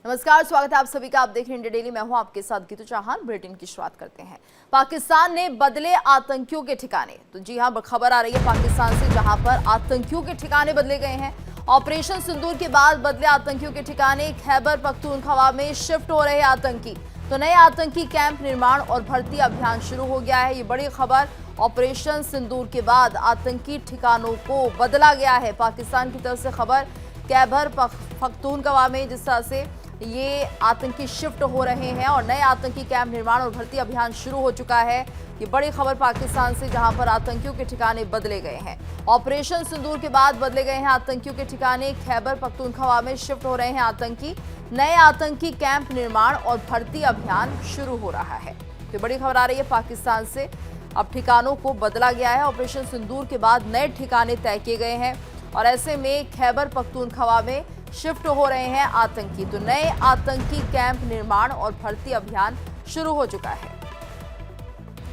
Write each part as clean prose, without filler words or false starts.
नमस्कार, स्वागत है आप सभी का। आप देख रहे हैं इंडिया डेली। मैं हूं आपके साथ गीतू चौहान। बुलेटिन की शुरुआत करते हैं। पाकिस्तान ने बदले आतंकियों के ठिकाने। तो जी हां, खबर आ रही है पाकिस्तान से, जहां पर आतंकियों के ठिकाने बदले गए हैं। ऑपरेशन सिंदूर के बाद बदले आतंकियों के ठिकाने। खैबर पख्तूनख्वा में शिफ्ट हो रहे आतंकी। तो नए आतंकी कैंप निर्माण और भर्ती अभियान शुरू हो गया है। ये बड़ी खबर। ऑपरेशन सिंदूर के बाद आतंकी ठिकानों को बदला गया है। पाकिस्तान की तरफ से खबर। खैबर पख्तूनख्वा में जिस तरह से ये आतंकी शिफ्ट हो रहे हैं और नए आतंकी कैंप निर्माण और भर्ती अभियान शुरू हो चुका है। ये बड़ी खबर पाकिस्तान से, जहां पर आतंकियों के ठिकाने बदले गए हैं। ऑपरेशन सिंदूर के बाद बदले गए हैं आतंकियों के ठिकाने। खैबर पख्तूनख्वा में शिफ्ट हो रहे हैं आतंकी। नए आतंकी कैंप निर्माण और भर्ती अभियान शुरू हो रहा है। तो बड़ी खबर आ रही है पाकिस्तान से। अब ठिकानों को बदला गया है। ऑपरेशन सिंदूर के बाद नए ठिकाने तय किए गए हैं और ऐसे में खैबर पख्तूनख्वा में शिफ्ट हो रहे हैं आतंकी। तो नए आतंकी कैंप निर्माण और भर्ती अभियान शुरू हो चुका है।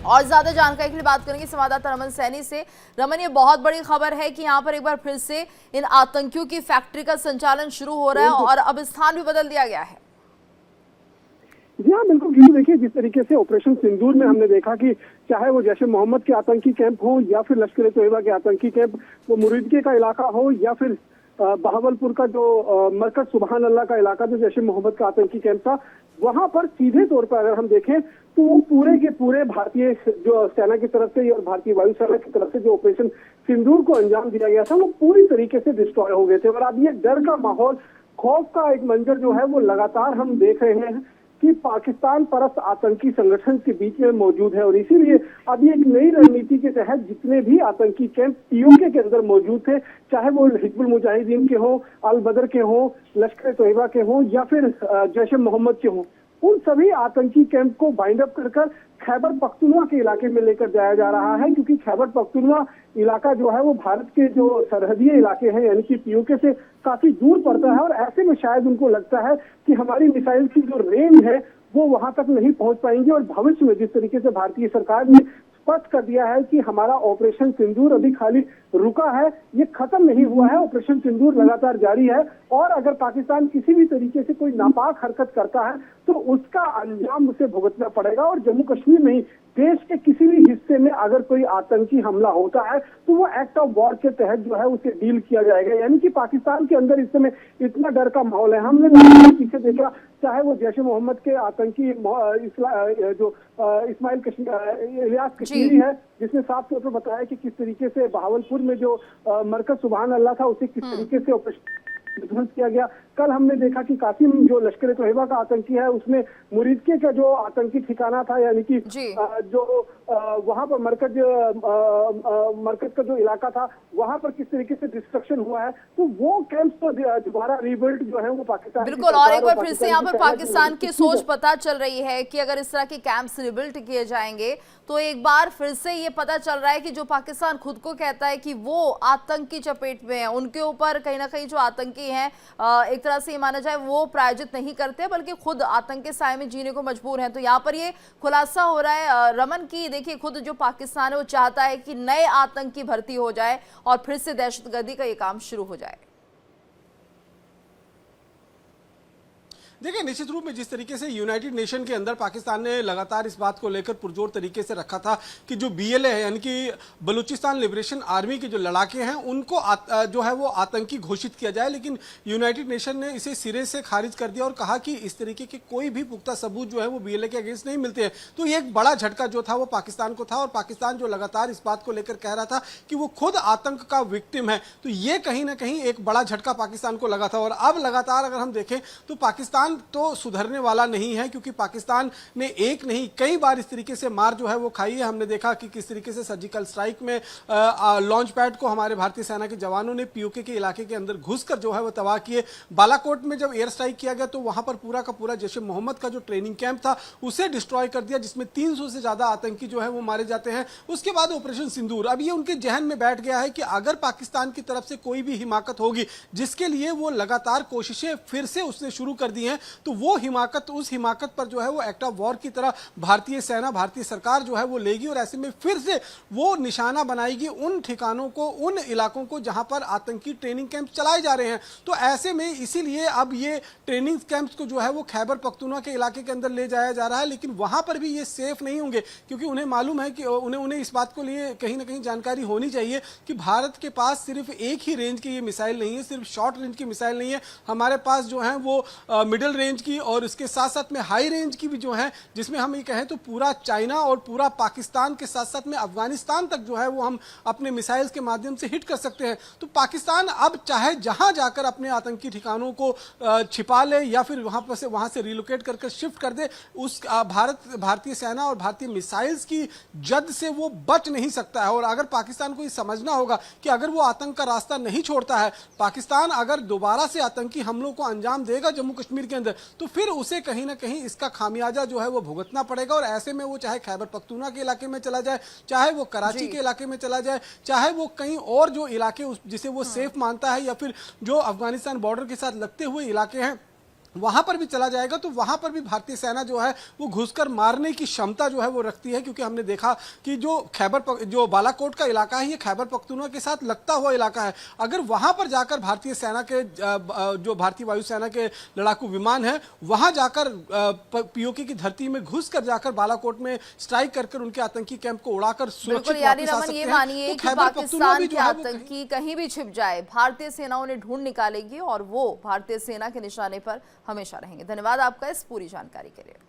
और ज्यादा जानकारी के लिए बात करेंगे संवाददाता रमन सैनी से। रमन, ये बहुत बड़ी खबर है कि यहाँ पर एक बार फिर से इन आतंकियों की फैक्ट्री का संचालन शुरू हो रहा है और अब स्थान भी बदल दिया गया है। जी हाँ, बिल्कुल। क्योंकि देखिए, जिस तरीके से ऑपरेशन सिंदूर में हमने देखा कि चाहे वो जैश ए मोहम्मद के आतंकी कैंप हो या फिर लश्कर ए तोयबा के आतंकी कैंप, वो मुरीदके का इलाका हो या फिर बहावलपुर का जो मरकज सुबहान अल्लाह का इलाका जो जैश ए मोहम्मद का आतंकी कैंप था, वहां पर सीधे तौर पर अगर हम देखें तो वो पूरे के पूरे भारतीय जो सेना की तरफ से और भारतीय वायुसेना की तरफ से जो ऑपरेशन सिंदूर को अंजाम दिया गया था, वो पूरी तरीके से डिस्ट्रॉय हो गए थे। और अब ये डर का माहौल, खौफ का एक मंजर जो है वो लगातार हम देख रहे हैं कि पाकिस्तान परस्त आतंकी संगठन के बीच में मौजूद है। और इसीलिए अभी एक नई रणनीति के तहत जितने भी आतंकी कैंप पीओके के अंदर मौजूद थे, चाहे वो हिजबुल मुजाहिदीन के हो, अल बदर के हो, लश्कर ए तोयबा के हो या फिर जैश ए मोहम्मद के हो, उन सभी आतंकी कैंप को बाइंड अप कर खैबर पख्तूनख्वा के इलाके में लेकर जाया जा रहा है। क्योंकि खैबर पख्तूनख्वा इलाका जो है वो भारत के जो सरहदी इलाके हैं, यानी कि पीओके से काफी दूर पड़ता है। और ऐसे में शायद उनको लगता है कि हमारी मिसाइल की जो रेंज है वो वहां तक नहीं पहुंच पाएंगे। और भविष्य में जिस तरीके से भारतीय सरकार ने स्पष्ट कर दिया है कि हमारा ऑपरेशन सिंदूर अभी खाली रुका है, ये खत्म नहीं हुआ है, ऑपरेशन सिंदूर लगातार जारी है। और अगर पाकिस्तान किसी भी तरीके से कोई नापाक हरकत करता है तो उसका अंजाम उसे भुगतना पड़ेगा। और जम्मू कश्मीर नहीं, देश के किसी भी हिस्से में अगर कोई आतंकी हमला होता है तो वो एक्ट ऑफ वॉर के तहत जो है उसे डील किया जाएगा। यानी कि पाकिस्तान के अंदर इस समय इतना डर का माहौल है। हमने पीछे देखा, चाहे वो जैश ए मोहम्मद के आतंकी जो इस्माइल इलियास कश्मीरी है, जिसने साफ तौर पर बताया कि किस तरीके से बहावलपुर में जो मरकज सुबहान अल्लाह था उसे किस तरीके से ऑपरेशन ध्वंस किया गया। कल हमने देखा कि कासिम जो लश्कर ए तोयबा का आतंकी है, उसमें मुरीदके का जो आतंकी ठिकाना था, यानी कि जो वहां पर मरकज का जो इलाका था, वहां पर किस तरीके से डिस्ट्रक्शन हुआ है। तो वो कैंप तो दोबारा रिबिल्ड जो है वो पाकिस्तान, बिल्कुल। और एक बार फिर से यहाँ पर पाकिस्तान की सोच पता चल रही है कि अगर इस तरह के कैंप्स रिबिल्ड किए जाएंगे तो एक बार फिर से ये पता चल रहा है कि जो पाकिस्तान खुद को कहता है कि वो आतंक की चपेट में है, उनके ऊपर कहीं ना कहीं जो आतंकी हैं, एक तरह से ये माना जाए वो प्रायोजित नहीं करते बल्कि खुद आतंक के साए में जीने को मजबूर हैं। तो यहाँ पर ये खुलासा हो रहा है रमन की, देखिए खुद जो पाकिस्तान है वो चाहता है कि नए आतंकी भर्ती हो जाए और फिर से दहशतगर्दी का ये काम शुरू हो जाए। देखिए, निश्चित रूप में जिस तरीके से यूनाइटेड नेशन के अंदर पाकिस्तान ने लगातार इस बात को लेकर पुरजोर तरीके से रखा था कि जो बीएलए है, यानी कि बलूचिस्तान लिबरेशन आर्मी के जो लड़ाके हैं, उनको जो है वो आतंकी घोषित किया जाए। लेकिन यूनाइटेड नेशन ने इसे सिरे से खारिज कर दिया और कहा कि इस तरीके के कोई भी पुख्ता सबूत जो है वो बीएलए के अगेंस्ट नहीं मिलते हैं। तो ये एक बड़ा झटका जो था वो पाकिस्तान को था और पाकिस्तान जो लगातार इस बात को लेकर कह रहा था कि वो खुद आतंक का विक्टिम है, तो ये कहीं ना कहीं एक बड़ा झटका पाकिस्तान को लगा था। और अब लगातार अगर हम देखें तो पाकिस्तान तो सुधरने वाला नहीं है, क्योंकि पाकिस्तान ने एक नहीं कई बार इस तरीके से मार जो है वो खाई है। हमने देखा कि किस तरीके से सर्जिकल स्ट्राइक में लॉन्च पैड को हमारे भारतीय सेना के जवानों ने पीओके के इलाके के अंदर घुसकर जो है वो तबाह किए। बालाकोट में जब एयर स्ट्राइक किया गया तो वहां पर पूरा का पूरा जैश ए मोहम्मद का जो ट्रेनिंग कैंप था उसे डिस्ट्रॉय कर दिया, जिसमें 300 से ज्यादा आतंकी जो है वो मारे जाते हैं। उसके बाद ऑपरेशन सिंदूर, अब ये उनके जहन में बैठ गया है कि अगर पाकिस्तान की तरफ से कोई भी हिमाकत होगी, जिसके लिए वो लगातार कोशिशें फिर से उसने शुरू कर दी हैं, तो वो हिमाकत, उस हिमाकत पर जो है वो एक्ट ऑफ वॉर की तरह भारतीय सेना, भारतीय सरकार जो है वो लेगी और ऐसे में फिर से वो निशाना बनाएगी उन ठिकानों को, उन इलाकों को जहां पर आतंकी ट्रेनिंग कैंप चलाए जा रहे हैं। तो ऐसे में इसीलिए अब ये ट्रेनिंग कैंप्स को जो है वो खैबर पख्तूनख्वा के इलाके के अंदर ले जाया जा रहा है, लेकिन वहां पर भी ये सेफ नहीं होंगे, क्योंकि उन्हें मालूम है कि उन्हें इस बात को लिए कहीं ना कहीं जानकारी होनी चाहिए कि भारत के पास सिर्फ एक ही रेंज की ये मिसाइल नहीं है, सिर्फ शॉर्ट रेंज की मिसाइल नहीं है। हमारे पास जो है वो मिडिल रेंज की और इसके साथ साथ में हाई रेंज की भी जो है, जिसमें हम ये कहें तो पूरा चाइना और पूरा पाकिस्तान के साथ साथ में अफगानिस्तान तक जो है वो हम अपने मिसाइल्स के माध्यम से हिट कर सकते हैं। तो पाकिस्तान अब चाहे जहां जाकर अपने आतंकी ठिकानों को छिपा ले या फिर वहां से रिलोकेट करके शिफ्ट कर दे, उस भारतीय सेना और भारतीय मिसाइल्स की जद से वो बच नहीं सकता है। और अगर पाकिस्तान को ये समझना होगा कि अगर वो आतंक का रास्ता नहीं छोड़ता है, पाकिस्तान अगर दोबारा से आतंकी हमलों को अंजाम देगा जम्मू कश्मीर के अंदर, तो फिर उसे कहीं ना कहीं इसका खामियाजा जो है वो भुगतना पड़ेगा। और ऐसे में वो चाहे खैबर पख्तूनख्वा के इलाके में चला जाए, चाहे वो कराची के इलाके में चला जाए, चाहे वो कहीं और जो इलाके जिसे वो सेफ मानता है, या फिर जो अफगानिस्तान बॉर्डर के साथ लगते हुए इलाके हैं वहां पर भी चला जाएगा, तो वहां पर भी भारतीय सेना जो है वो घुसकर मारने की क्षमता जो है वो रखती है। क्योंकि हमने देखा कि जो बालाकोट का इलाका है, ये खैबर पख्तूनख्वा के साथ लगता हुआ इलाका है। अगर वहां पर जाकर भारतीय सेना के जो भारतीय वायुसेना के लड़ाकू विमान है, वहां जाकर पीओके की धरती में घुस कर जाकर बालाकोट में स्ट्राइक कर उनके आतंकी कैंप को उड़ाकर सुरक्षित वापस आ सकते हैं। ये मानिए कि पाकिस्तान के आतंकी कहीं भी छिप जाए, भारतीय सेना उन्हें ढूंढ निकालेगी और वो भारतीय सेना के निशाने पर हमेशा रहेंगे। धन्यवाद आपका इस पूरी जानकारी के लिए।